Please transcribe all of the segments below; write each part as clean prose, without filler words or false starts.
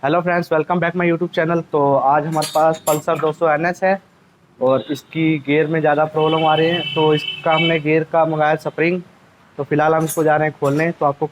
Hello friends, welcome back my YouTube channel. तो आज हमारे पास पल्सर 200 NS है और इसकी गियर में ज़्यादा प्रॉब्लम आ रही है, तो इसका हमने गियर का मंगाया स्प्रिंग। तो फिलहाल हम इसको जा रहे हैं खोलने। तो आपको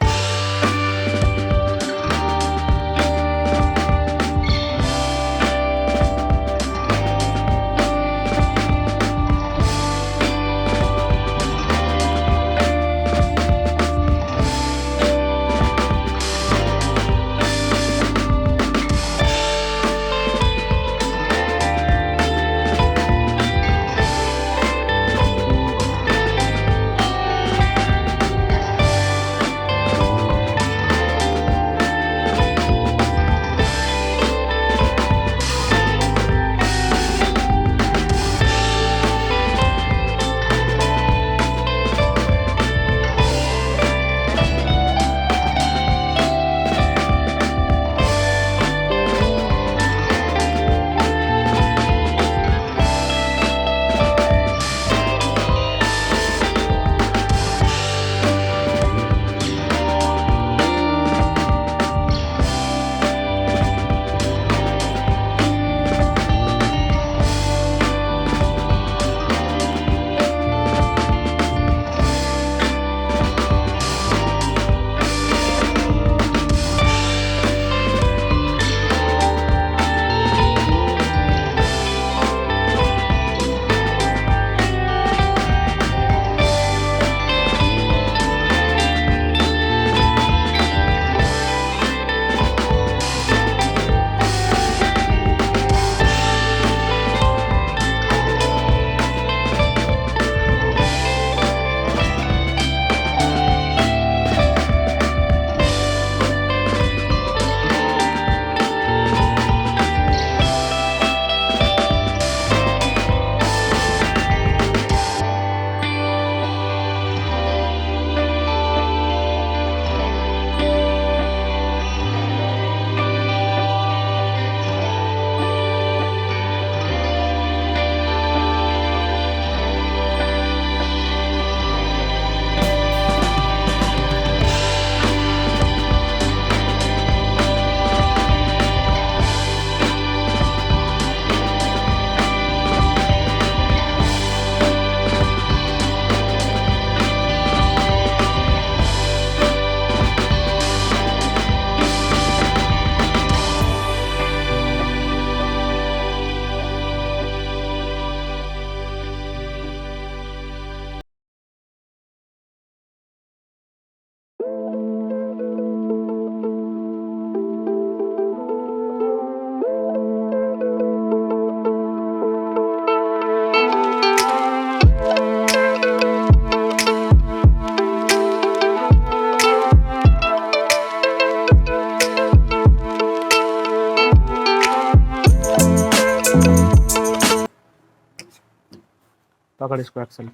पकड़ इसको, एक्सल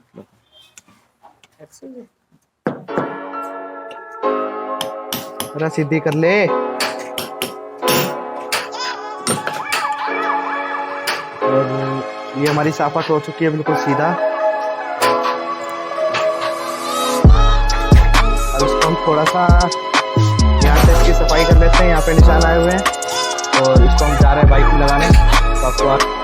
जरा सीधी कर ले। और ये हमारी साफट हो चुकी है बिल्कुल सीधा। अब इसको हम थोड़ा सा यहाँ से इसकी सफाई कर लेते हैं। यहाँ पे निशान आए हुए हैं और इसको हम जा रहे हैं बाइक में लगाने। तो आपको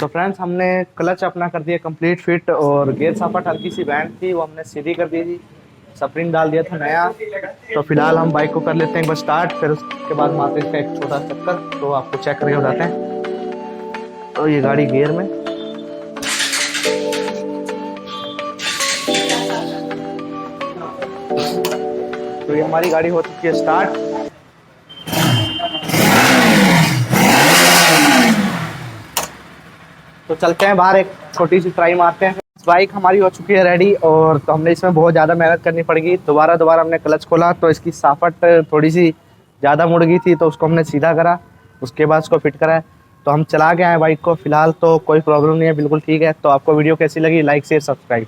तो फ्रेंड्स हमने क्लच अपना कर दिया कंप्लीट फिट, और गेयर सापट हल्की सी बैंड थी वो हमने सीधी कर दी थी, स्प्रिंग डाल दिया था नया। तो फिलहाल हम बाइक को कर लेते हैं एक बार स्टार्ट, फिर उसके बाद मारते हैं एक छोटा चक्कर, तो आपको चेक करके बताते हैं। तो ये गाड़ी गियर में, तो ये हमारी गाड़ी हो चुकी है स्टार्ट। तो चलते हैं बाहर, एक छोटी सी ट्राई मारते हैं। बाइक हमारी हो चुकी है रेडी, और तो हमने इसमें बहुत ज़्यादा मेहनत करनी पड़ेगी। दोबारा हमने क्लच खोला तो इसकी साफट थोड़ी सी ज़्यादा मुड़ गई थी, तो उसको हमने सीधा करा, उसके बाद उसको फिट करा है। तो हम चला के आए बाइक को, फिलहाल तो कोई प्रॉब्लम नहीं है, बिल्कुल ठीक है। तो आपको वीडियो कैसी लगी, लाइक शेयर सब्सक्राइब।